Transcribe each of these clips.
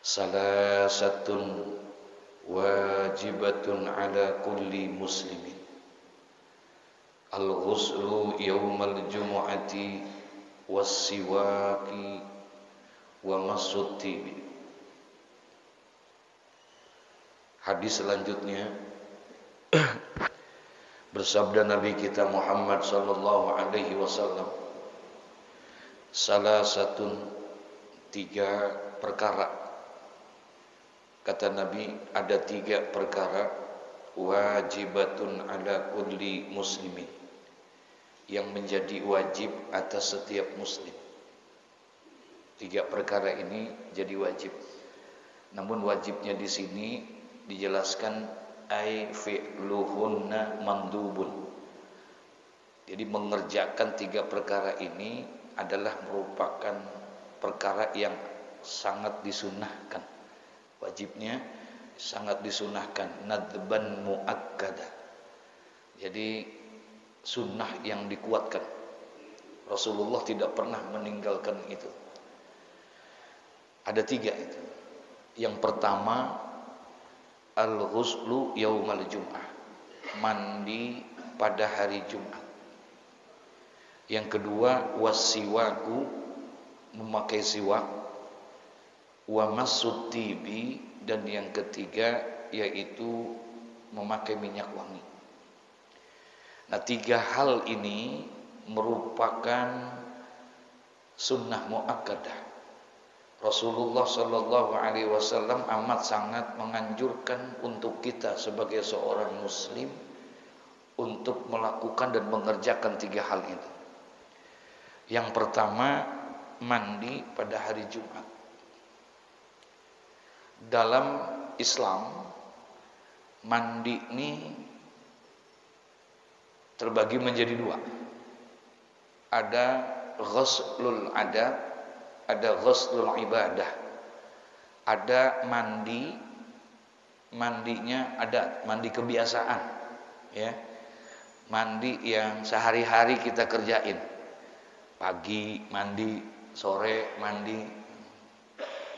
Salasatun wajibatun ala kulli muslimin. Al-ghuslu yawmal jumu'ati was-siwaki wa masut tibi. Hadis selanjutnya bersabda Nabi kita Muhammad sallallahu alaihi wasallam, salasatun, 3 perkara. Kata Nabi, ada 3 perkara wajibatun ala kulli muslimin, yang menjadi wajib atas setiap muslim. 3 perkara ini jadi wajib. Namun wajibnya di sini dijelaskan ai fi'luhunna mandubun. Jadi mengerjakan 3 perkara ini adalah merupakan perkara yang sangat disunahkan. Wajibnya sangat disunahkan, nadban muakkada. Jadi sunnah yang dikuatkan. Rasulullah tidak pernah meninggalkan itu. Ada 3 itu. Yang pertama, al-ghuslu yaumal jum'ah, mandi pada hari Jumat. Yang kedua, was-siwaku, memakai siwak, wa masut tibi, dan yang ketiga yaitu memakai minyak wangi. Nah, 3 hal ini merupakan sunnah muakkadah. Rasulullah sallallahu alaihi wasallam amat sangat menganjurkan untuk kita sebagai seorang muslim untuk melakukan dan mengerjakan 3 hal itu. Yang pertama, mandi pada hari Jumat. Dalam Islam, mandi ini terbagi menjadi 2. Ada ghuslul adat, ada ghuslul ibadah. Ada mandinya adat, mandi kebiasaan, ya. Mandi yang sehari-hari kita kerjain. Pagi mandi, sore mandi.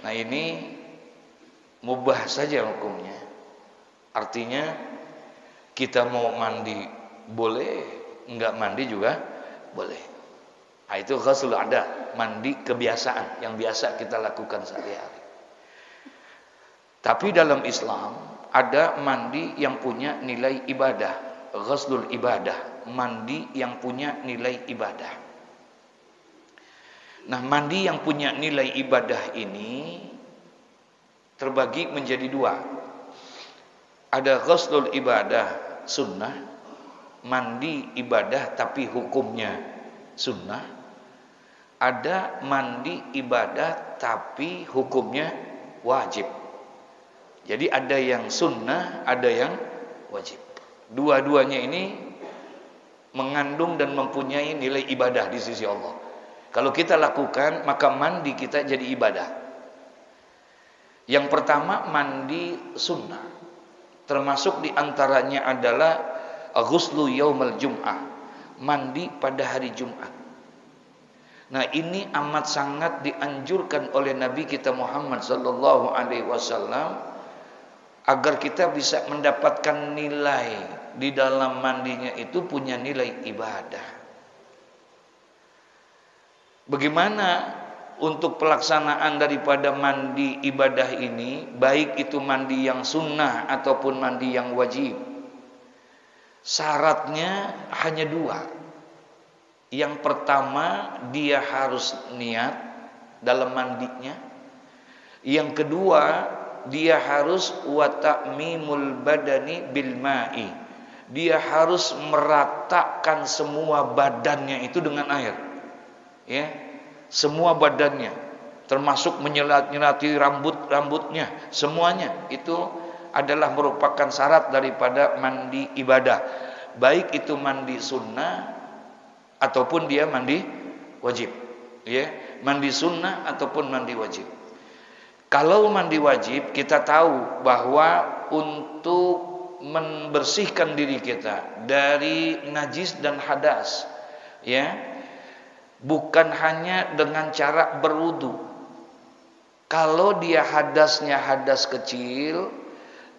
Nah, ini mubah saja hukumnya. Artinya kita mau mandi boleh, enggak mandi juga boleh. Nah, itu ghusl ada, mandi kebiasaan yang biasa kita lakukan sehari-hari. Tapi dalam Islam ada mandi yang punya nilai ibadah, ghuslul ibadah, mandi yang punya nilai ibadah. Nah, mandi yang punya nilai ibadah ini terbagi menjadi 2. Ada ghuslul ibadah sunnah, mandi ibadah tapi hukumnya sunnah. Ada mandi ibadah tapi hukumnya wajib. Jadi ada yang sunnah, ada yang wajib. Dua-duanya ini mengandung dan mempunyai nilai ibadah di sisi Allah. Kalau kita lakukan, maka mandi kita jadi ibadah. Yang pertama, mandi sunnah. Termasuk diantaranya adalah ghuslu yaumal jum'ah, mandi pada hari Jumat. Nah, ini amat sangat dianjurkan oleh Nabi kita Muhammad sallallahu alaihi wasallam agar kita bisa mendapatkan nilai di dalam mandinya itu punya nilai ibadah. Bagaimana untuk pelaksanaan daripada mandi ibadah ini, baik itu mandi yang sunnah ataupun mandi yang wajib? Syaratnya hanya 2. Yang pertama, dia harus niat dalam mandinya. Yang kedua, dia harus wa ta'mimul badani bil ma'i. Dia harus meratakan semua badannya itu dengan air. Ya, semua badannya, termasuk menyelati rambutnya, semuanya itu adalah merupakan syarat daripada mandi ibadah, baik itu mandi sunnah ataupun dia mandi wajib, ya, mandi sunnah ataupun mandi wajib. Kalau mandi wajib, kita tahu bahwa untuk membersihkan diri kita dari najis dan hadas, ya, bukan hanya dengan cara berwudu, Kalau dia hadasnya hadas kecil,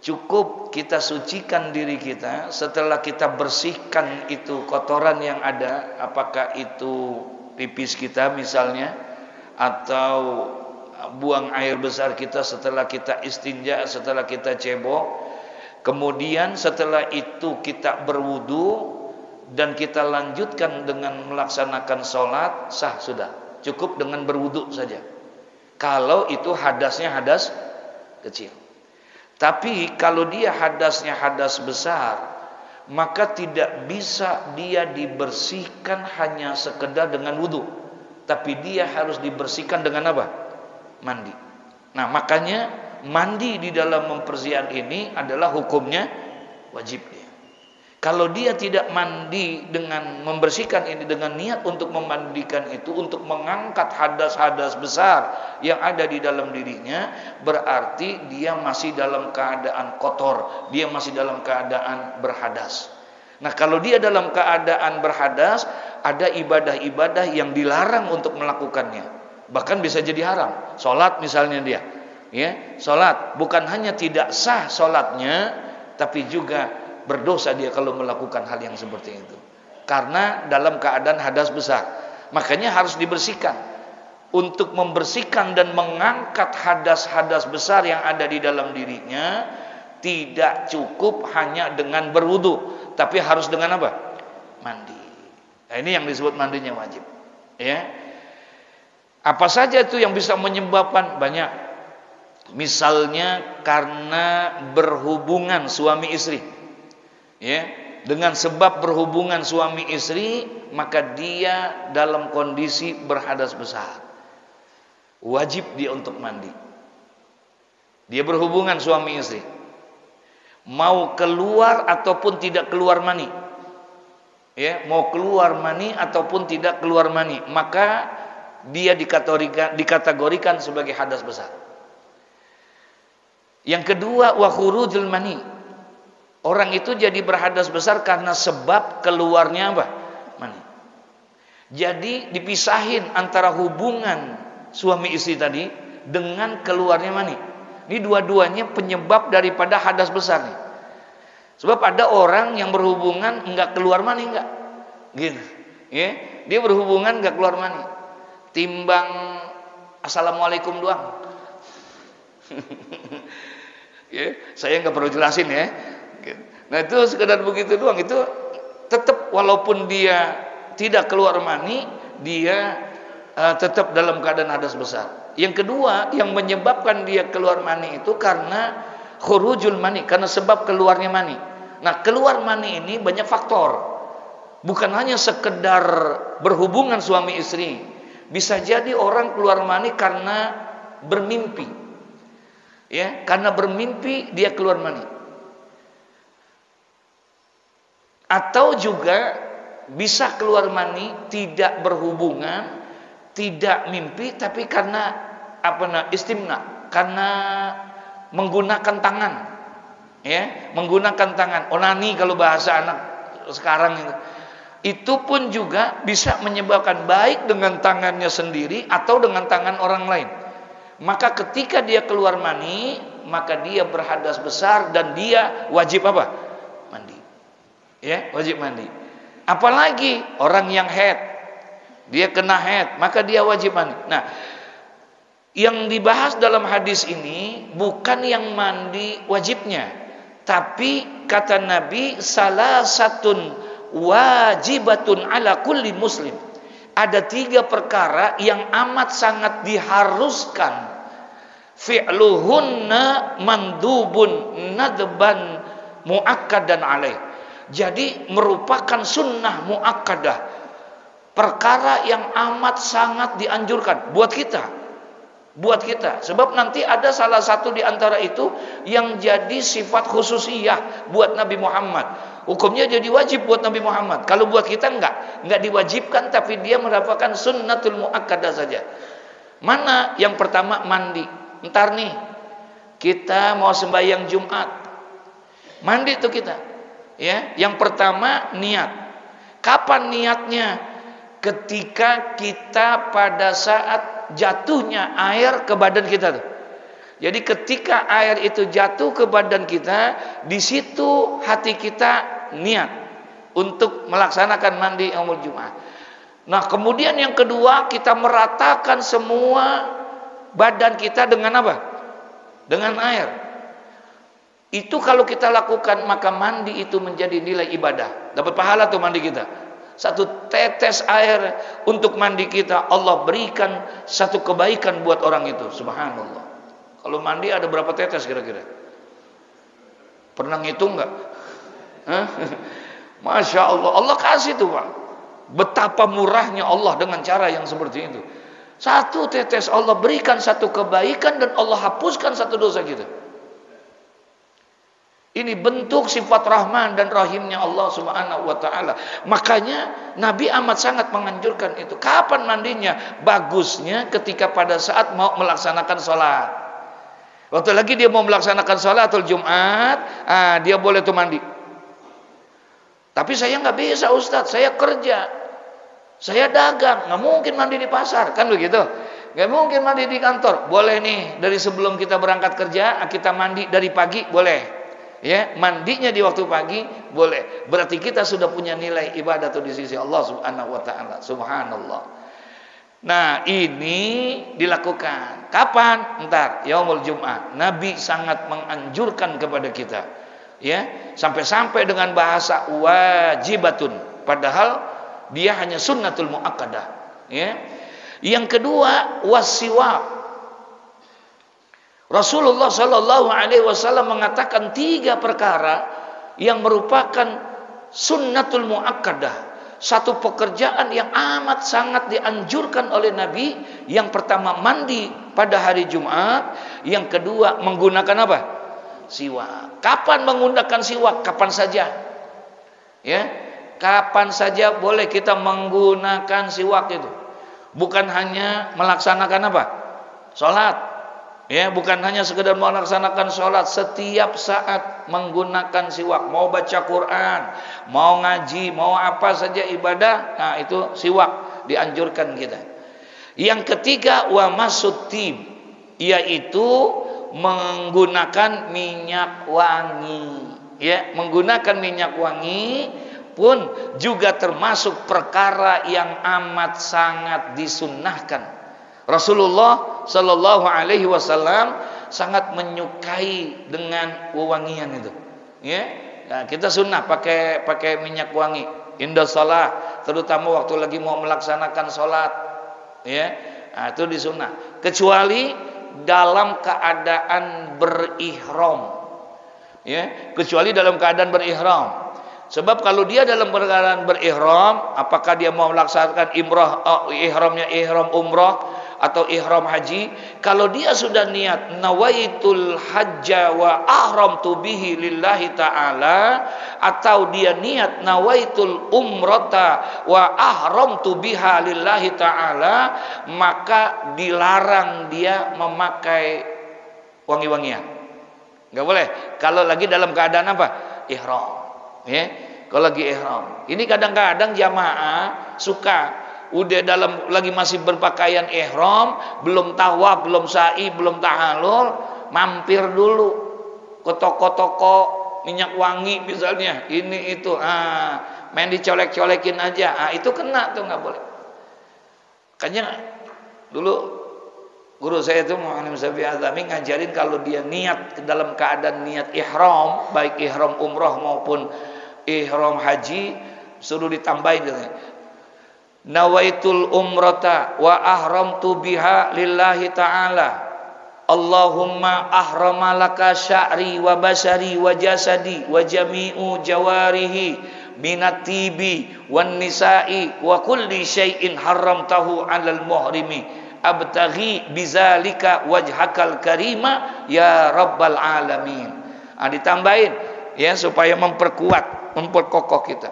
cukup kita sucikan diri kita. Setelah kita bersihkan itu kotoran yang ada, apakah itu pipis kita misalnya, atau buang air besar kita setelah kita istinja, setelah kita cebok. Kemudian setelah itu kita berwudu dan kita lanjutkan dengan melaksanakan sholat, sah sudah. Cukup dengan berwudu saja. Kalau itu hadasnya hadas kecil. Tapi kalau dia hadasnya hadas besar, maka tidak bisa dia dibersihkan hanya sekedar dengan wudu. Tapi dia harus dibersihkan dengan apa? Mandi. Nah, makanya mandi di dalam memperzian ini adalah hukumnya wajib dia. Kalau dia tidak mandi dengan membersihkan ini dengan niat untuk memandikan itu, untuk mengangkat hadas-hadas besar yang ada di dalam dirinya, berarti dia masih dalam keadaan kotor, dia masih dalam keadaan berhadas. Nah, kalau dia dalam keadaan berhadas, ada ibadah-ibadah yang dilarang untuk melakukannya. Bahkan bisa jadi haram. Salat misalnya dia, ya, salat bukan hanya tidak sah salatnya, tapi juga berdosa dia kalau melakukan hal yang seperti itu. Karena dalam keadaan hadas besar. Makanya harus dibersihkan. Untuk membersihkan dan mengangkat hadas-hadas besar yang ada di dalam dirinya, tidak cukup hanya dengan berwudu, tapi harus dengan apa? Mandi. Nah, ini yang disebut mandinya wajib. Ya. Apa saja itu yang bisa menyebabkan? Banyak. Misalnya karena berhubungan suami istri. Ya, dengan sebab berhubungan suami istri, maka dia dalam kondisi berhadas besar. Wajib dia untuk mandi. Dia berhubungan suami istri. Mau keluar ataupun tidak keluar mani. Ya, mau keluar mani ataupun tidak keluar mani, maka dia dikategorikan sebagai hadas besar. Yang kedua, wa khurujul mani. Orang itu jadi berhadas besar karena sebab keluarnya apa? Mani. Jadi dipisahin antara hubungan suami istri tadi dengan keluarnya mani. Ini dua-duanya penyebab daripada hadas besar nih. Sebab ada orang yang berhubungan enggak keluar mani enggak. Gitu. Ya, dia berhubungan enggak keluar mani. Timbang assalamualaikum doang. Ya, saya enggak perlu jelasin ya. Nah, itu sekedar begitu doang. Itu tetap walaupun dia tidak keluar mani, dia tetap dalam keadaan hadas besar. Yang kedua, yang menyebabkan dia keluar mani itu karena khurujul mani, karena sebab keluarnya mani. Nah, keluar mani ini banyak faktor. Bukan hanya sekedar berhubungan suami istri. Bisa jadi orang keluar mani karena bermimpi. Ya, karena bermimpi dia keluar mani. Atau juga bisa keluar mani tidak berhubungan, tidak mimpi, tapi karena istimna, karena menggunakan tangan, ya, menggunakan tangan, onani kalau bahasa anak sekarang itu pun juga bisa menyebabkan baik dengan tangannya sendiri atau dengan tangan orang lain. Maka ketika dia keluar mani, maka dia berhadas besar dan dia wajib apa? Mandi. Ya, wajib mandi. Apalagi orang yang haid, dia kena haid, maka dia wajib mandi. Nah, yang dibahas dalam hadis ini bukan yang mandi wajibnya, tapi kata Nabi, salasatun wajibatun ala kulli muslim. Ada 3 perkara yang amat sangat diharuskan. Fi'luhunna mandubun nadban muakkadan alaih. Jadi merupakan sunnah muakkadah, perkara yang amat sangat dianjurkan buat kita. Sebab nanti ada salah satu di antara itu yang jadi sifat khususiyah buat Nabi Muhammad. Hukumnya jadi wajib buat Nabi Muhammad. Kalau buat kita enggak diwajibkan, tapi dia merupakan sunnatul muakkadah saja. Mana? Yang pertama mandi. Ntar nih kita mau sembahyang Jumat, mandi tuh kita. Ya, yang pertama niat. Kapan niatnya? Ketika kita pada saat jatuhnya air ke badan kita tuh. Jadi ketika air itu jatuh ke badan kita, di situ hati kita niat untuk melaksanakan mandi yaumul Jumat. Nah, kemudian yang kedua, kita meratakan semua badan kita dengan apa? Dengan air. Itu kalau kita lakukan, maka mandi itu menjadi nilai ibadah. Dapat pahala tuh mandi kita. Satu tetes air untuk mandi kita, Allah berikan satu kebaikan buat orang itu. Subhanallah. Kalau mandi ada berapa tetes kira-kira? Pernah ngitung nggak? Masya Allah, Allah kasih tuh Pak. Betapa murahnya Allah dengan cara yang seperti itu. Satu tetes Allah berikan satu kebaikan dan Allah hapuskan satu dosa kita. Ini bentuk sifat Rahman dan Rahimnya Allah Subhanahu wa taala. Makanya Nabi amat sangat menganjurkan itu. Kapan mandinya? Bagusnya ketika pada saat mau melaksanakan sholat. Waktu lagi dia mau melaksanakan sholatul Jumat, dia boleh tuh mandi. Tapi saya nggak bisa Ustadz, saya kerja, saya dagang, nggak mungkin mandi di pasar, kan begitu? Nggak mungkin mandi di kantor. Boleh nih, dari sebelum kita berangkat kerja, kita mandi dari pagi, boleh. Ya, mandinya di waktu pagi, boleh. Berarti kita sudah punya nilai ibadah tuh di sisi Allah Subhanahu wa taala. Subhanallah. Nah, ini dilakukan kapan? Entar yaumul Jumat. Nabi sangat menganjurkan kepada kita, ya, sampai-sampai dengan bahasa wajibatun, padahal dia hanya sunnatul muakkadah, ya. Yang kedua, wasiwak. Rasulullah Shallallahu Alaihi Wasallam mengatakan 3 perkara yang merupakan sunnatul muakkadah. Satu pekerjaan yang amat sangat dianjurkan oleh Nabi. Yang pertama, mandi pada hari Jumat. Yang kedua, menggunakan apa? Siwak. Kapan menggunakan siwak? Kapan saja. Ya, kapan saja boleh kita menggunakan siwak itu. Bukan hanya melaksanakan apa? Sholat. Ya, bukan hanya sekedar melaksanakan sholat, setiap saat menggunakan siwak. Mau baca Quran, mau ngaji, mau apa saja ibadah, nah itu siwak dianjurkan kita. Yang ketiga, wa masutib, yaitu menggunakan minyak wangi. Ya, menggunakan minyak wangi pun juga termasuk perkara yang amat sangat disunnahkan. Rasulullah Shallallahu Alaihi Wasallam sangat menyukai dengan wewangian itu. Ya, nah, kita sunnah pakai minyak wangi. Indah salat, terutama waktu lagi mau melaksanakan sholat. Ya, nah, itu disunnah. Kecuali dalam keadaan berihram. Ya, kecuali dalam keadaan berihram. Sebab kalau dia dalam keadaan berihram, apakah dia mau melaksanakan ihramnya ihram umrah atau ihram haji, kalau dia sudah niat nawaitul hajja wa ahramtu bihi lillahi ta'ala, atau dia niat nawaitul umrata wa ahramtu biha lillahi ta'ala, maka dilarang dia memakai wangi-wangian. Enggak boleh kalau lagi dalam keadaan apa? Ihram. Ya, kalau lagi ihram. Ini kadang-kadang jamaah suka udah lagi masih berpakaian ihram, belum tawaf, belum sa'i, belum tahallul, mampir dulu ke toko-toko minyak wangi misalnya, ini itu, main dicolek-colekin aja, itu kena tuh, nggak boleh. Makanya dulu guru saya itu Muhammad Safi Azami ngajarin kalau dia niat dalam keadaan niat ihram, baik ihram umrah maupun ihram haji, suruh ditambahin gitu. Nawaitul umrata wa ahramtu biha lillahi ta'ala. Allahumma ahramalaka sya'ri wa basari wa jasadi wa jami'u jawarihi minat tibi wan nisa'i wa kulli syai'in haramtahu 'alal muhrimi abtaghi bizalika wajhakal karima ya rabbal alamin. Ditambahin ya supaya memperkokoh kita.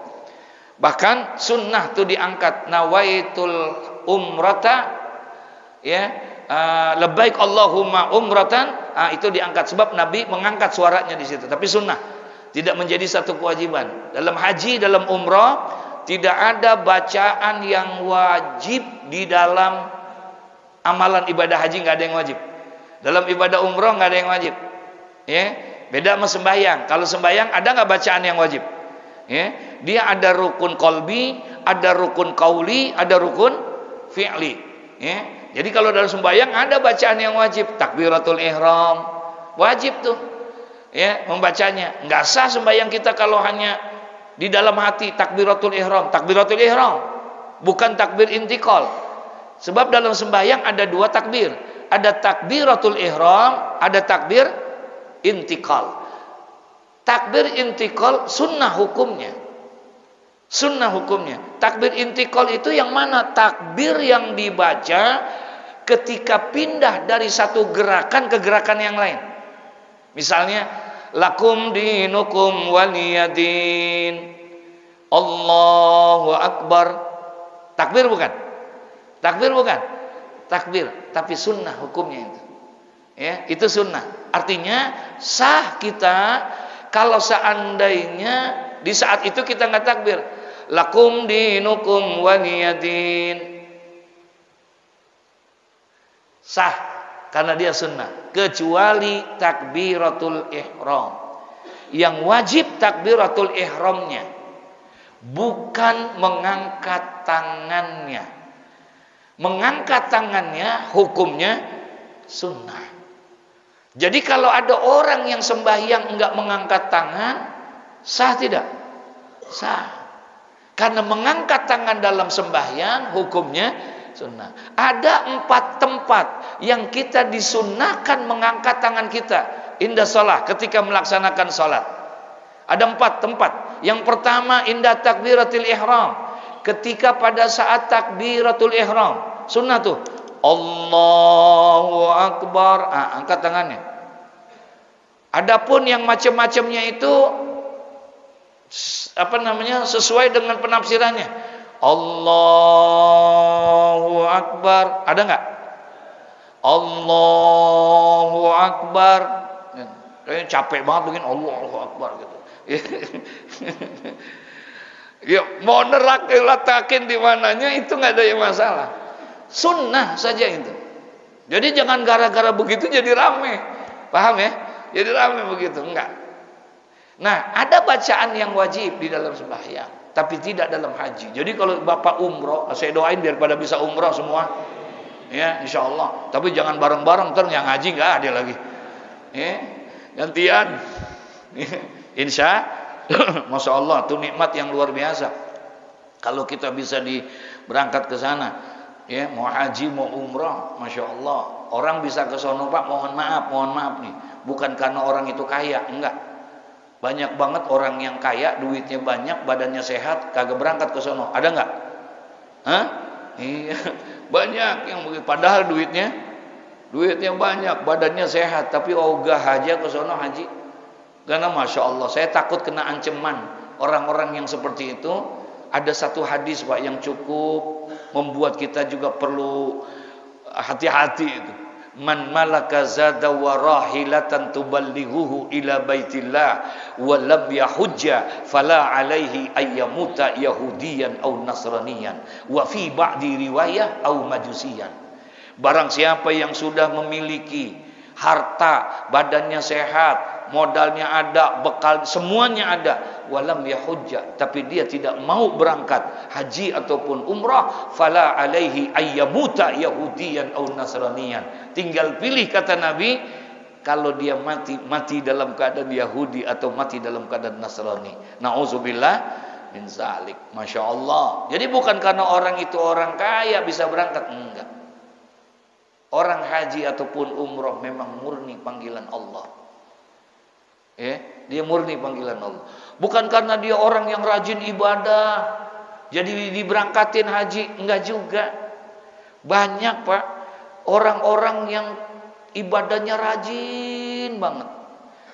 Bahkan sunnah tuh diangkat, nawaitul umrata, ya, labbaik Allahumma umratan, itu diangkat sebab Nabi mengangkat suaranya di situ. Tapi sunnah, tidak menjadi satu kewajiban. Dalam haji, dalam umrah tidak ada bacaan yang wajib di dalam Amalan ibadah haji nggak ada yang wajib. Dalam ibadah umroh nggak ada yang wajib. Ya, beda sama sembahyang. Kalau sembahyang ada nggak bacaan yang wajib? Ya, dia ada rukun qalbi, ada rukun qauli, ada rukun fi'li. Ya, jadi kalau dalam sembahyang ada bacaan yang wajib, takbiratul ihram, wajib tuh. Ya, membacanya. Nggak sah sembahyang kita kalau hanya di dalam hati takbiratul ihram. Takbiratul ihram bukan takbir intikal. Sebab dalam sembahyang ada dua takbir. Ada takbiratul ihram, ada takbir intikal. Takbir intikal sunnah hukumnya. Sunnah hukumnya. Takbir intikal itu yang mana? Takbir yang dibaca ketika pindah dari satu gerakan ke gerakan yang lain. Misalnya, lakum dinukum waliyadin. Allahu akbar. Takbir bukan? Takbir bukan? Takbir, tapi sunnah hukumnya itu. Ya, itu sunnah. Artinya sah kita kalau seandainya di saat itu kita nggak takbir. Lakum dinukum waliyadin. Sah karena dia sunnah. Kecuali takbiratul ihram. Yang wajib takbiratul ihramnya, bukan mengangkat tangannya. Mengangkat tangannya hukumnya sunnah. Jadi kalau ada orang yang sembahyang enggak mengangkat tangan, sah tidak? Sah. Karena mengangkat tangan dalam sembahyang hukumnya sunnah. Ada 4 tempat yang kita disunnahkan mengangkat tangan kita indah sholat, ketika melaksanakan sholat. Ada 4 tempat. Yang pertama indah takbiratul ihram, ketika pada saat takbiratul ihram, sunnah tuh. Allahu akbar, angkat tangannya. Adapun yang macam-macamnya itu sesuai dengan penafsirannya. Allahu akbar, ada enggak? Allahu akbar. Kayaknya capek banget bikin Allahu akbar gitu. Ya, mau letakin di mananya itu enggak ada yang masalah. Sunnah saja itu. Jadi jangan gara-gara begitu jadi rame. Paham ya? Jadi rame begitu, enggak. Nah, ada bacaan yang wajib di dalam sembahyang, tapi tidak dalam haji. Jadi kalau Bapak umroh, saya doain biar pada bisa umroh semua. Ya, insyaallah. Tapi jangan bareng-bareng, ntar yang haji enggak ada lagi. Ya, gantian. Insya Masya Allah, itu nikmat yang luar biasa. Kalau kita bisa berangkat ke sana. Ya, mau haji mau umrah, masya Allah. Orang bisa ke sono, Pak, mohon maaf nih. Bukan karena orang itu kaya, enggak. Banyak banget orang yang kaya, duitnya banyak, badannya sehat, kagak berangkat ke sono. Ada enggak? Hah? Iya, banyak yang begitu. Padahal duitnya banyak, badannya sehat, tapi ogah aja ke sono haji. Karena masya Allah, saya takut kena ancaman orang-orang yang seperti itu. Ada satu hadis, Pak, yang cukup membuat kita juga perlu hati-hati itu. Man malaka zada wa rahilatan tuballighuhu ila baitillah wa lam yahujja fala alaihi ayyamuta yahudiyan aw nasraniyan wa fi ba'di riwayah aw majusiyan. Barang siapa yang sudah memiliki harta, badannya sehat, modalnya ada, bekal semuanya ada, walam yahujja, tapi dia tidak mau berangkat haji ataupun umrah, fala alaihi ayyamuta yahudiyan aw nasraniyan. Tinggal pilih, kata Nabi, kalau dia mati dalam keadaan Yahudi atau mati dalam keadaan Nasrani. Nauzubillah min zalik. Masya Allah. Jadi bukan karena orang itu orang kaya bisa berangkat, enggak. Orang haji ataupun umrah memang murni panggilan Allah. Ya, dia murni panggilan Allah. Bukan karena dia orang yang rajin ibadah jadi diberangkatin haji, enggak juga. Banyak, Pak, orang-orang yang ibadahnya rajin banget.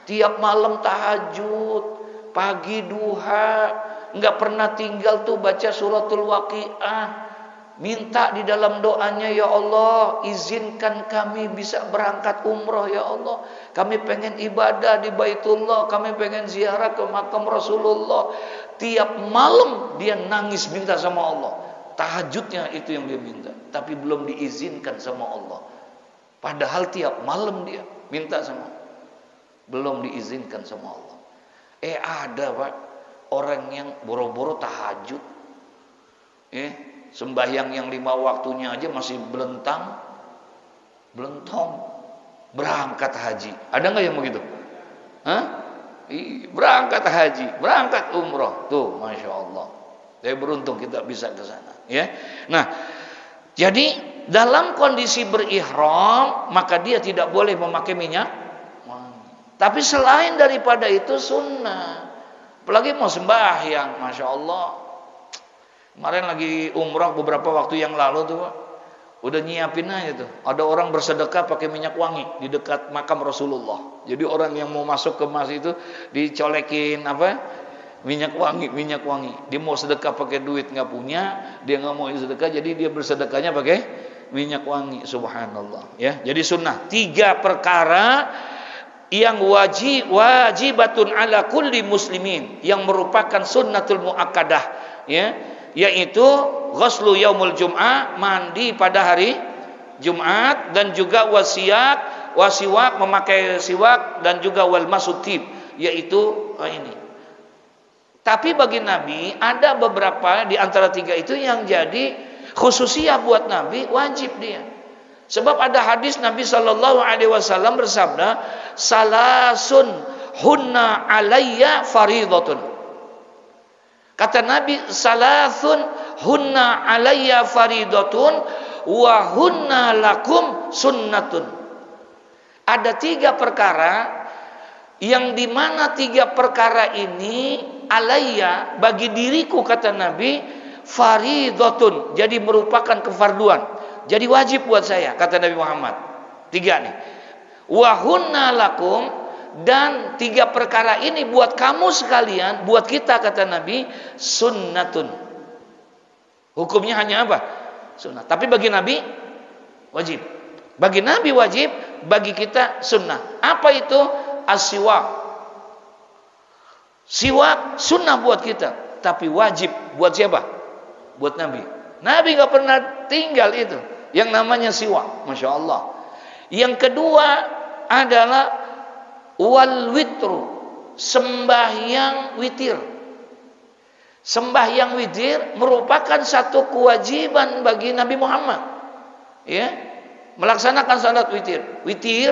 Tiap malam tahajud, pagi duha, enggak pernah tinggal tuh baca suratul Waqiah. Minta di dalam doanya, ya Allah, izinkan kami bisa berangkat umroh, ya Allah. Kami pengen ibadah di Baitullah, kami pengen ziarah ke makam Rasulullah. Tiap malam dia nangis minta sama Allah. tahajudnya itu yang dia minta, tapi belum diizinkan sama Allah. Padahal tiap malam dia minta sama Allah, belum diizinkan sama Allah. Ada Pak orang yang boro-boro tahajud, sembahyang yang 5 waktunya aja masih belentong, berangkat haji. Ada nggak yang begitu? Berangkat haji, berangkat umroh, tuh masya Allah. Saya beruntung kita bisa ke sana, ya. Nah, jadi dalam kondisi berihram maka dia tidak boleh memakai minyak wangi. Tapi selain daripada itu sunnah. Apalagi mau sembahyang, masya Allah. Kemarin lagi umroh beberapa waktu yang lalu tuh, Pak. Udah nyiapin aja tuh. Ada orang bersedekah pakai minyak wangi di dekat makam Rasulullah. Jadi orang yang mau masuk ke masjid itu dicolekin minyak wangi. Dia mau sedekah pakai duit nggak punya, dia nggak mau sedekah, jadi dia bersedekahnya pakai minyak wangi. Subhanallah, ya. Jadi sunnah 3 perkara yang wajibatun ala kulli muslimin, yang merupakan sunnatul muakkadah, ya, yaitu ghuslu yaumul jum'ah, mandi pada hari Jumat, dan juga wasiwak, memakai siwak, dan juga wal masutib, yaitu ini. Tapi bagi Nabi ada beberapa di antara 3 itu yang jadi khususiyah buat Nabi, wajib dia. Sebab ada hadis Nabi Shallallahu Alaihi Wasallam bersabda, salasun hunna alayya faridatun. Kata Nabi, salasun hunna alayya faridatun wa hunna lakum sunnatun. Ada 3 perkara yang dimana 3 perkara ini alayya, bagi diriku, kata Nabi, faridatun, jadi merupakan kefarduan, jadi wajib buat saya, kata Nabi Muhammad. 3 nih. Wa hunna lakum, dan 3 perkara ini buat kamu sekalian, buat kita, kata Nabi, sunnatun. Hukumnya hanya apa? Sunnah. Tapi bagi Nabi wajib. Bagi Nabi wajib, bagi kita sunnah. Apa itu? As-siwak. Siwak sunnah buat kita, tapi wajib buat siapa? Buat Nabi. Nabi gak pernah tinggal itu yang namanya siwak, masya Allah. Yang kedua adalah wal witru, sembahyang witir. Sembahyang witir merupakan satu kewajiban bagi Nabi Muhammad, ya, melaksanakan salat witir. Witir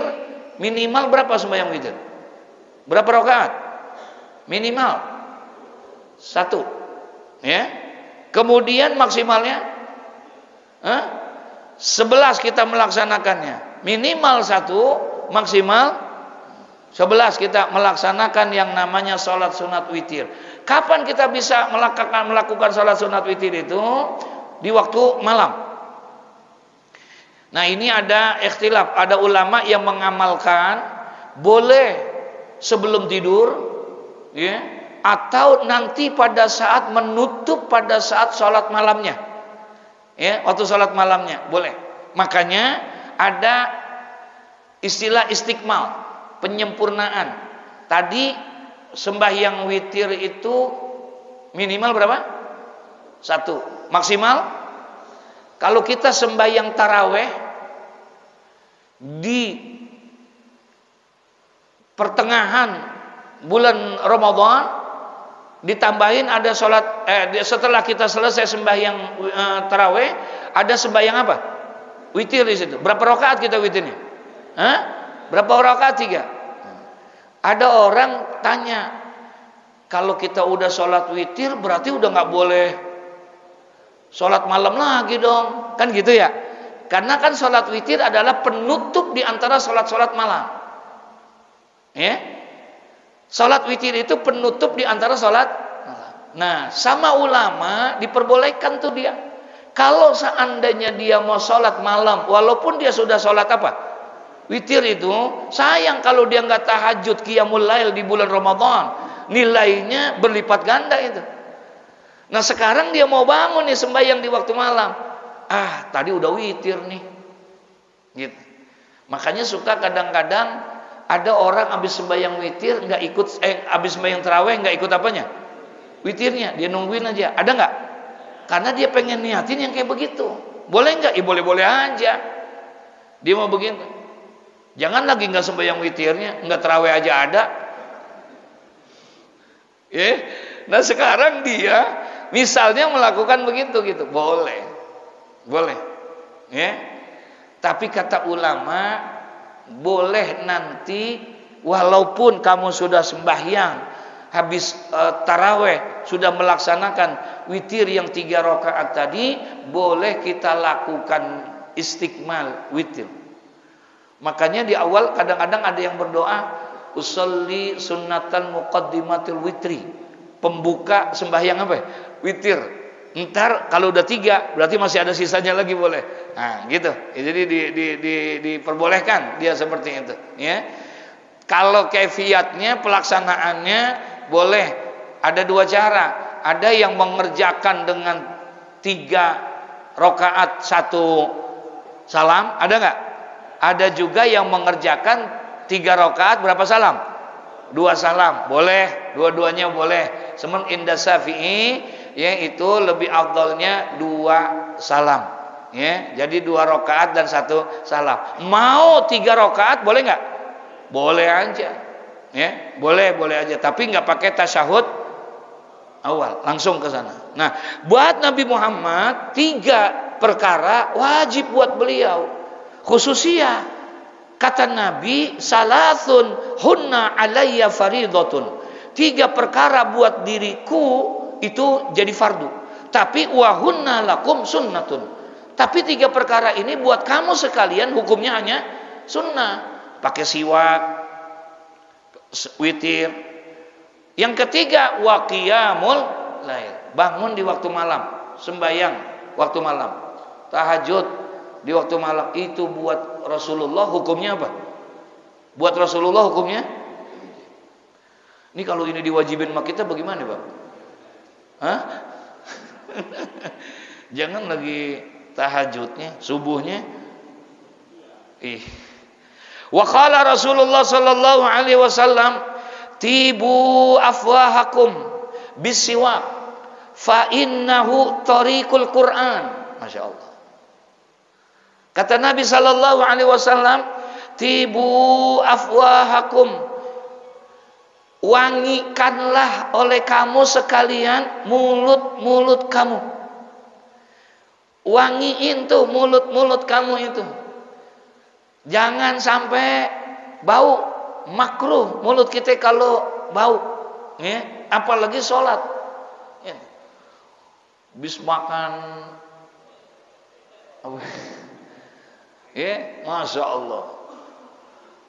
minimal berapa sembahyang witir? Berapa rakaat? Minimal 1, ya. Kemudian maksimalnya 11 kita melaksanakannya. Minimal 1, maksimal 11 kita melaksanakan yang namanya salat sunat witir. Kapan kita bisa melakukan salat sunat witir itu? Di waktu malam. Nah, ini ada ikhtilaf, ada ulama yang mengamalkan boleh sebelum tidur, ya, atau nanti pada saat menutup, pada saat sholat malamnya, ya, waktu sholat malamnya boleh. Makanya ada istilah istikmal, penyempurnaan. Tadi sembahyang witir itu minimal berapa? 1. Maksimal, kalau kita sembahyang taraweh di pertengahan bulan Ramadan, ditambahin ada sholat, setelah kita selesai sembahyang taraweh, ada sembahyang apa? Witir di situ. Berapa rakaat kita witirnya? Berapa rakaat? 3. Ada orang tanya, kalau kita udah sholat witir berarti udah nggak boleh sholat malam lagi dong, kan gitu ya? Karena kan sholat witir adalah penutup di antara sholat-sholat malam, ya. Sholat witir itu penutup di antara sholat malam. Nah, sama ulama diperbolehkan tuh dia. Kalau seandainya dia mau sholat malam, walaupun dia sudah sholat apa? Witir itu, sayang kalau dia nggak tahajud qiyamul lail di bulan Ramadan, nilainya berlipat ganda itu. Nah, sekarang dia mau bangun nih sembahyang di waktu malam. Tadi udah witir nih. Gitu. Makanya suka kadang-kadang ada orang habis sembahyang witir nggak ikut, habis sembahyang tarawih nggak ikut apanya? Witirnya, dia nungguin aja. Ada nggak? Karena dia pengen niatin yang kayak begitu. Boleh nggak? Ya boleh-boleh aja. Dia mau begitu. Jangan lagi nggak sembahyang witirnya, nggak tarawih aja ada. Nah sekarang dia misalnya melakukan begitu gitu, boleh. Tapi kata ulama, boleh nanti walaupun kamu sudah sembahyang habis taraweh, sudah melaksanakan witir yang 3 rakaat tadi, boleh kita lakukan istiqmal witir. Makanya di awal kadang-kadang ada yang berdoa, usolli sunnatan muqaddimatul witri, pembuka sembahyang apa? Witir. Ntar kalau udah 3 berarti masih ada sisanya lagi, boleh. Nah gitu. Jadi diperbolehkan dia seperti itu. Ya. Kalau kefiatnya, pelaksanaannya boleh. Ada 2 cara. Ada yang mengerjakan dengan 3 rakaat 1 salam, ada nggak? Ada juga yang mengerjakan 3 rakaat berapa salam? 2 salam, boleh, dua-duanya boleh. Semen indah Syafi'i, ya itu lebih afdalnya 2 salam. Ya, jadi 2 rakaat dan 1 salam. Mau 3 rakaat boleh nggak? Boleh aja. Ya, boleh aja. Tapi nggak pakai tasyahud awal, langsung ke sana. Nah, buat Nabi Muhammad 3 perkara wajib buat beliau. Khususiyah, kata Nabi, salasun hunna alayya faridatun. 3 perkara buat diriku itu jadi fardu. Tapi wahunna lakum sunnatun. Tapi 3 perkara ini buat kamu sekalian hukumnya hanya sunnah. Pakai siwak, witir. Yang ketiga, wa qiyamul lail. Bangun di waktu malam, sembahyang waktu malam, tahajud di waktu malam. Itu buat Rasulullah hukumnya apa? Buat Rasulullah hukumnya? Ini kalau ini diwajibin sama kita bagaimana, Bang? Hah? Jangan lagi tahajudnya, subuhnya. Wa qala Rasulullah sallallahu alaihi wasallam, tibu afwahakum bisiwak fa innahu tariqul Qur'an. Masya Allah. Kata Nabi sallallahu alaihi wasallam, tibu afwahakum, wangikanlah oleh kamu sekalian mulut-mulut kamu. Wangiin tuh mulut-mulut kamu itu. Jangan sampai bau, makruh mulut kita kalau bau. Ya, apalagi sholat. Ya. Bis makan ya, Masya Allah,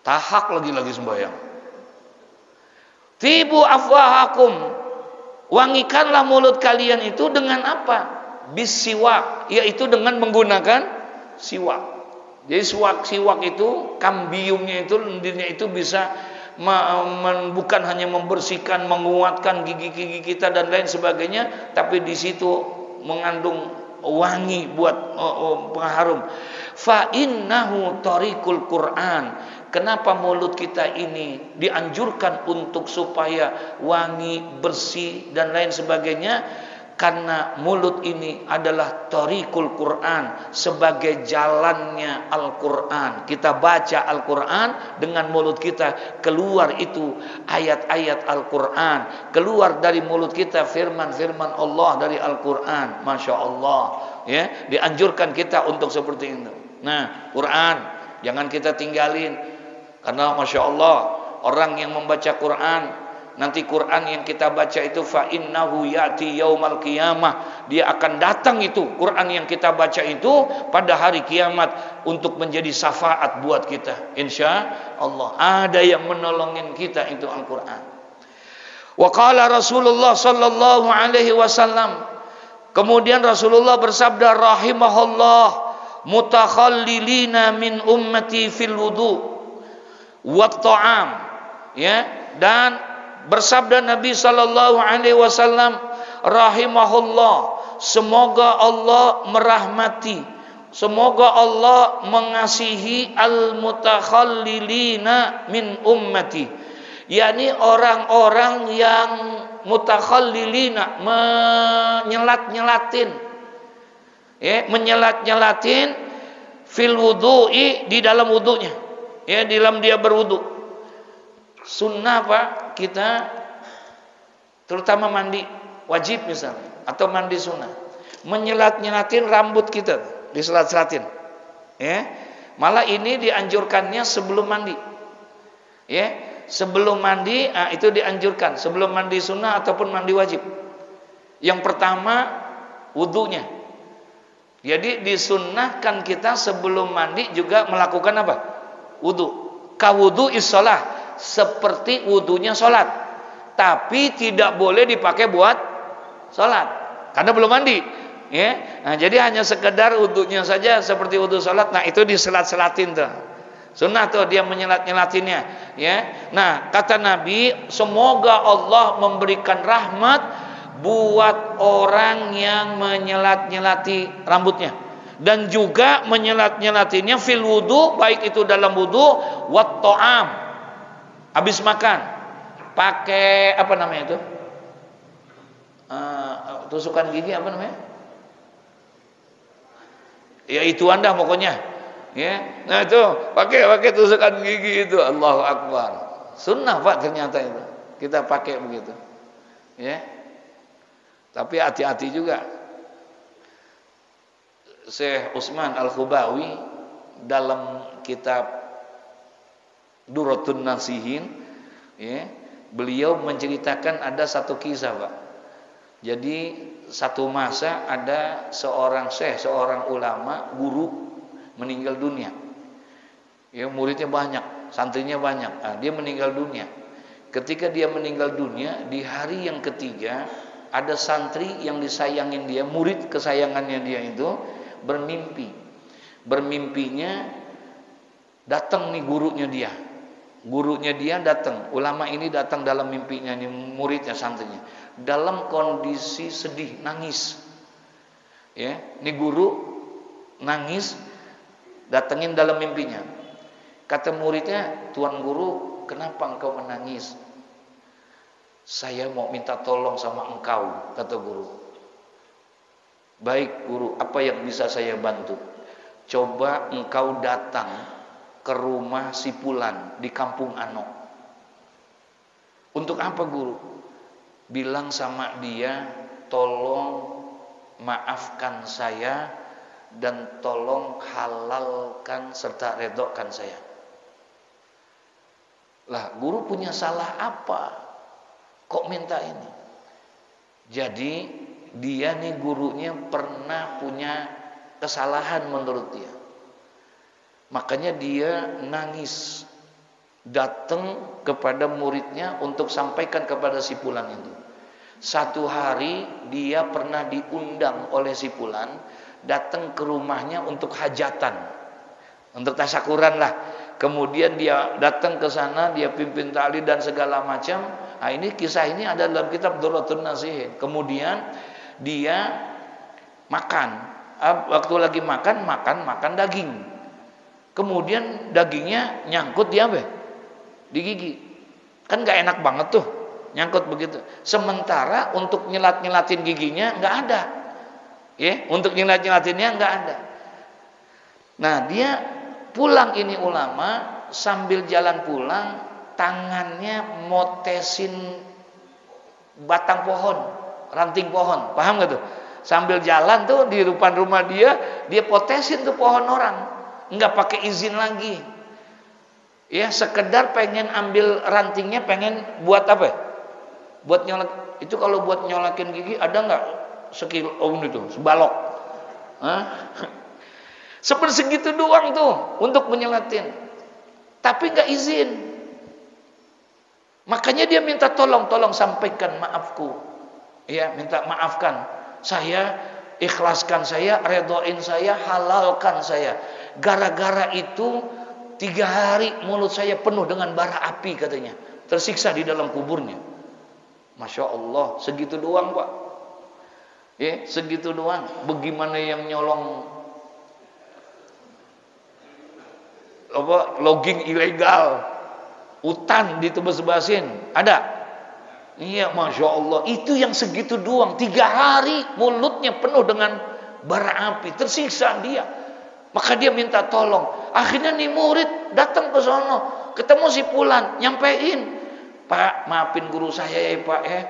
tahak lagi sembahyang. Tibu afwahakum, wangikanlah mulut kalian itu dengan apa? Bisiwak, yaitu dengan menggunakan siwak. Jadi siwak itu, kambiumnya itu, lendirnya itu bisa bukan hanya membersihkan, menguatkan gigi-gigi kita dan lain sebagainya, tapi di situ mengandung wangi buat pengharum. Fa innahu tariqul Qur'an. Kenapa mulut kita ini dianjurkan untuk supaya wangi, bersih dan lain sebagainya? Karena mulut ini adalah tariqul Quran, sebagai jalannya Al-Quran. Kita baca Al-Quran, dengan mulut kita keluar itu ayat-ayat Al-Quran, keluar dari mulut kita firman-firman Allah dari Al-Quran. Masya Allah, ya, dianjurkan kita untuk seperti itu. Nah, Quran jangan kita tinggalin, karena Masya Allah, orang yang membaca Quran, nanti Quran yang kita baca itu fa innahu ya'ti yaumal qiyamah, dia akan datang itu Quran yang kita baca itu pada hari kiamat untuk menjadi syafaat buat kita. Insya Allah ada yang menolongin kita, itu Al-Quran. Wa qala Rasulullah sallallahu alaihi wasallam, kemudian Rasulullah bersabda, rahimahullah mutakhallilina min ummati fil wudu wa ta'am, ya, dan bersabda Nabi sallallahu alaihi wasallam, rahimahullah, semoga Allah merahmati, semoga Allah mengasihi al-mutakhallilina min ummati, yakni orang-orang yang mutakhallilina, menyelat-nyelatin, ya, menyelat-nyelatin fil wudu'i, di dalam wudunya, ya, di dalam dia berwudu. Sunnah Pak, kita terutama mandi wajib misalnya atau mandi sunnah, menyelat-nyelatin rambut kita, diselat-selatin, ya. Malah ini dianjurkannya sebelum mandi, ya, sebelum mandi, itu dianjurkan sebelum mandi sunnah ataupun mandi wajib. Yang pertama wudunya, jadi disunnahkan kita sebelum mandi juga melakukan apa? Wudu. Kawudu is-shalah, seperti wudunya sholat, tapi tidak boleh dipakai buat sholat karena belum mandi, ya. Nah, jadi hanya sekedar wudunya saja seperti wudu sholat. Nah, itu diselat-selatin tuh. Sunnah tuh dia menyelat-nyelatinnya, ya. Nah, kata Nabi, semoga Allah memberikan rahmat buat orang yang menyelat-nyelati rambutnya dan juga menyelat-nyelatinya fil wudu, baik itu dalam wudu, wat ta'am, habis makan, pakai apa namanya itu? Tusukan gigi apa namanya? Ya itu Anda pokoknya, ya. Nah itu pakai tusukan gigi itu, Allahu Akbar. Sunnah Pak, ternyata itu kita pakai begitu, ya. Tapi hati-hati juga. Syekh Utsman Al-Khubawi dalam kitab Duratun Nasihin, ya, beliau menceritakan ada satu kisah Pak. Jadi satu masa ada seorang syekh, seorang ulama, guru meninggal dunia. Ya, muridnya banyak, santrinya banyak. Nah, dia meninggal dunia. Ketika dia meninggal dunia, di hari yang ketiga ada santri yang disayangin dia, murid kesayangannya dia itu bermimpi. Bermimpinya datang nih gurunya dia. Gurunya dia datang, ulama ini datang dalam mimpinya nih, muridnya, santrinya, dalam kondisi sedih, nangis. Ya, nih guru nangis, datengin dalam mimpinya. Kata muridnya, "Tuan guru, kenapa engkau menangis?" "Saya mau minta tolong sama engkau," kata guru. "Baik guru, apa yang bisa saya bantu?" "Coba engkau datang ke rumah si Fulan di kampung Ano." "Untuk apa guru?" "Bilang sama dia, tolong maafkan saya dan tolong halalkan serta redokan saya." Lah, guru punya salah apa kok minta ini? Jadi dia nih, gurunya pernah punya kesalahan menurut dia. Makanya dia nangis, datang kepada muridnya untuk sampaikan kepada si Fulan itu. Satu hari dia pernah diundang oleh si Fulan datang ke rumahnya untuk hajatan, untuk tasyakuran lah. Kemudian dia datang ke sana, dia pimpin tali dan segala macam. Nah, ini kisah ini ada dalam kitab Duratun Nasihin. Kemudian dia makan, waktu lagi makan daging. Kemudian dagingnya nyangkut di apa? Di gigi. Kan gak enak banget tuh, nyangkut begitu. Sementara untuk nyelat-nyelatin giginya gak ada, ya, untuk nyelat-nyelatinnya gak ada. Nah, dia pulang, ini ulama, sambil jalan pulang, tangannya motesin batang pohon, ranting pohon, paham gak tuh? Sambil jalan tuh di depan rumah dia potesin tuh pohon orang, nggak pakai izin lagi, ya, sekedar pengen ambil rantingnya, pengen buat apa? Buat nyolak. Itu kalau buat nyolakin gigi ada nggak sekilo itu, sebalok? Seperti segitu doang tuh untuk menyelatin, tapi nggak izin. Makanya dia minta tolong sampaikan maafku, ya, minta maafkan saya, ikhlaskan saya, redoin saya, halalkan saya. Gara-gara itu 3 hari mulut saya penuh dengan bara api, katanya, tersiksa di dalam kuburnya. Masya Allah, segitu doang Pak, ya, segitu doang. Bagaimana yang nyolong logging ilegal, Utan ditebas-tebasin, ada? Iya, Masya Allah. Itu yang segitu doang, 3 hari mulutnya penuh dengan bara api, tersiksa dia. Maka dia minta tolong. Akhirnya nih murid datang ke sono, ketemu si Fulan, nyampein, Pak, maafin guru saya ya Pak ya.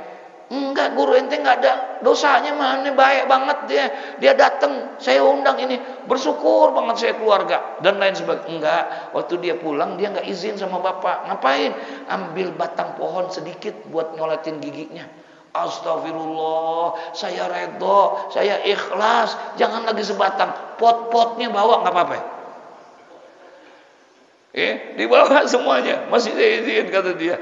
Enggak, guru ente enggak ada dosanya, mana baik banget dia. Dia datang, saya undang ini, bersyukur banget saya keluarga dan lain sebagainya. Enggak, waktu dia pulang dia enggak izin sama bapak. Ngapain? Ambil batang pohon sedikit buat nyoletin giginya. Astagfirullah, saya redho, saya ikhlas. Jangan lagi sebatang, pot-potnya bawa enggak apa-apa. Dibawa semuanya. Masih saya izin, kata dia.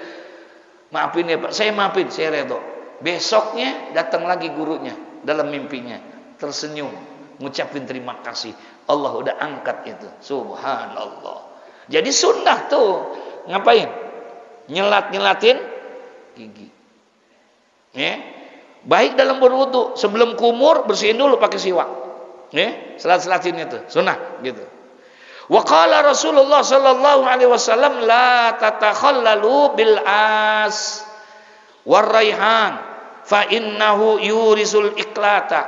Maafin ya Pak, saya maafin, saya redho. Besoknya datang lagi gurunya dalam mimpinya, tersenyum, ngucapin terima kasih. Allah udah angkat itu. Subhanallah. Jadi sunnah tuh ngapain? Nyelat-nyelatin gigi. Baik dalam berwudu, sebelum kumur bersihin dulu pakai siwak. Selat-selatin itu sunnah gitu. Wa qala Rasulullah sallallahu alaihi wasallam la tatakhallalu bil as warraihan fa innahu yurisul iklata.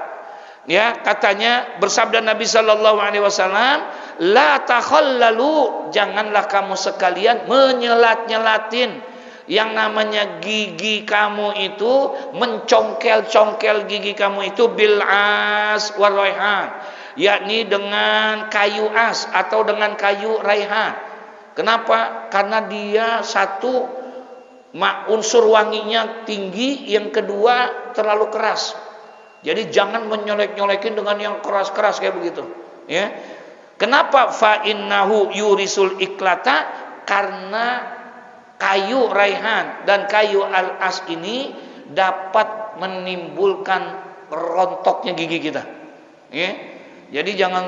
Ya, katanya bersabda Nabi sallallahu alaihi wasallam, la takhallalu, janganlah kamu sekalian menyelat-nyelatin yang namanya gigi kamu itu, mencongkel-congkel gigi kamu itu bil as warraihan, yakni dengan kayu as atau dengan kayu raihan. Kenapa? Karena dia satu unsur wanginya tinggi, yang kedua terlalu keras. Jadi jangan menyolek-nyolekin dengan yang keras-keras kayak begitu. Ya. Kenapa? Fa innahu yurisul iklata, karena kayu raihan dan kayu al-as ini dapat menimbulkan rontoknya gigi kita. Ya. Jadi jangan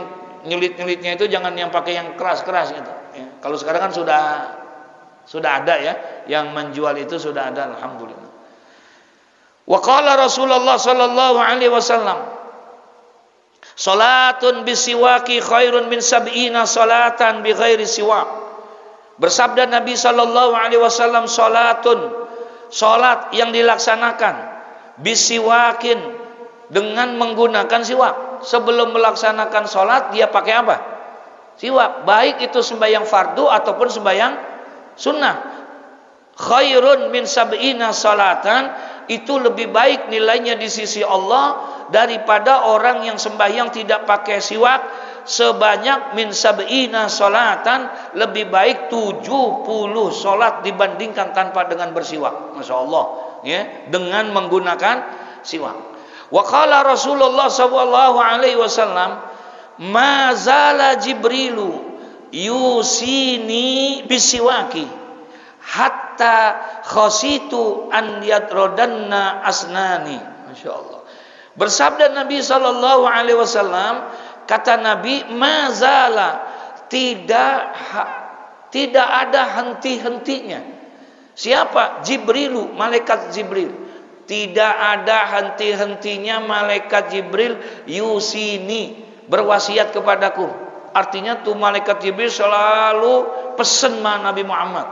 nyulit-nyulitnya itu jangan yang pakai yang keras-keras gitu. Ya. Kalau sekarang kan sudah ada ya, yang menjual itu sudah ada, alhamdulillah. Wa qala Rasulullah sallallahu alaihi wasallam, salatun bisiwaki khairun min sab'ina salatan bi ghairi siwak. Bersabda Nabi sallallahu alaihi wasallam, salat yang dilaksanakan bisiwakin, dengan menggunakan siwak. Sebelum melaksanakan salat dia pakai apa? Siwak. Baik itu sembahyang fardu ataupun sembahyang sunnah. Khairun min sab'ina salatan, itu lebih baik nilainya di sisi Allah daripada orang yang sembahyang tidak pakai siwak sebanyak min sab'ina salatan, lebih baik 70 salat dibandingkan tanpa dengan bersiwak. Masya Allah ya, dengan menggunakan siwak. Wa qala Rasulullah sallallahu alaihi wasallam, ma zala Jibrilu yusini bisiwaki hatta khasitu an yadrodanna asnani. Masya Allah. Bersabda Nabi sallallahu alaihi wasallam, kata Nabi, mazala, tidak ada henti-hentinya. Siapa? Jibrilu, malaikat Jibril. Tidak ada henti-hentinya malaikat Jibril yusini, berwasiat kepadaku. Artinya tuh malaikat Jibril selalu pesan sama Nabi Muhammad.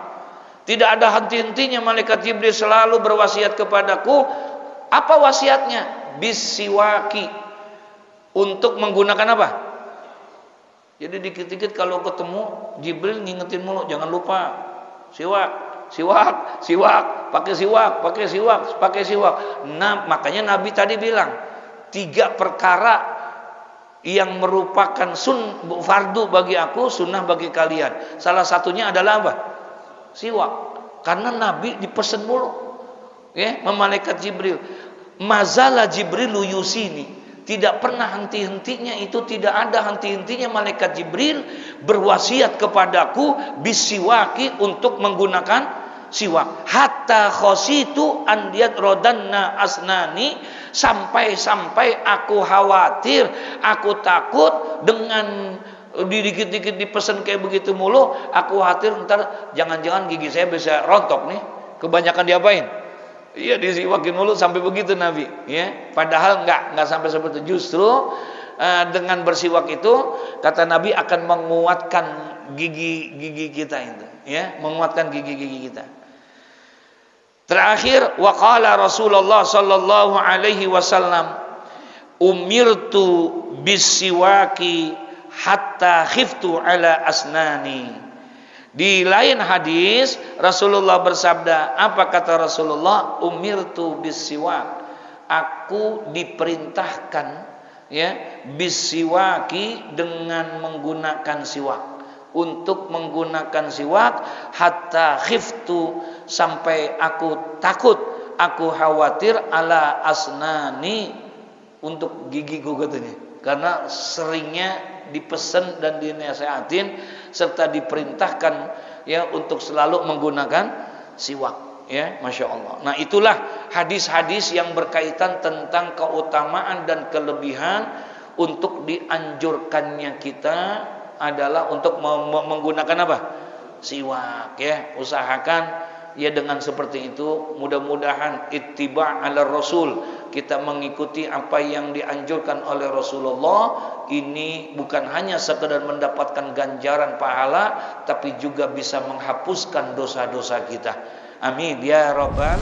Tidak ada henti-hentinya malaikat Jibril selalu berwasiat kepadaku. Apa wasiatnya? Bisiwaki, untuk menggunakan apa? Jadi dikit-dikit kalau ketemu Jibril ngingetin mulu, jangan lupa siwak, pakai siwak. Nah, makanya Nabi tadi bilang 3 perkara yang merupakan fardu bagi aku, sunnah bagi kalian. Salah satunya adalah apa? Siwak. Karena Nabi dipesan mulu ya, malaikat Jibril. Mazala Jibrilu yusini, tidak pernah henti-hentinya, itu tidak ada henti-hentinya malaikat Jibril berwasiat kepadaku bisiwaki, untuk menggunakan siwak. Hatta khositu an yadrodanna asnani, sampai aku khawatir, aku takut dengan dikit-dikit dipesan kayak begitu mulu, aku khawatir ntar jangan-jangan gigi saya bisa rontok nih, kebanyakan diapain? Iya, disiwakin mulu sampai begitu Nabi ya. Padahal enggak sampai seperti itu. Justru dengan bersiwak itu kata Nabi akan menguatkan gigi-gigi kita itu, ya, menguatkan gigi-gigi kita. Terakhir, waqala Rasulullah sallallahu alaihi wasallam, umirtu bisiwaki hatta khiftu ala asnani. Di lain hadis Rasulullah bersabda, apa kata Rasulullah? Umirtu bisiwak, aku diperintahkan, ya, bisiwaki, dengan menggunakan siwak, untuk menggunakan siwak, hatta khiftu, sampai aku takut, aku khawatir, ala asnani, untuk gigiku katanya, karena seringnya dipesan dan dinasihatin serta diperintahkan, ya, untuk selalu menggunakan siwak, ya, Masya Allah. Nah, itulah hadis-hadis yang berkaitan tentang keutamaan dan kelebihan untuk dianjurkannya kita adalah untuk menggunakan apa? Siwak, ya. Usahakan, ya, dengan seperti itu. Mudah-mudahan ittiba' ala Rasul, kita mengikuti apa yang dianjurkan oleh Rasulullah. Ini bukan hanya sekedar mendapatkan ganjaran pahala, tapi juga bisa menghapuskan dosa-dosa kita. Amin ya rabbal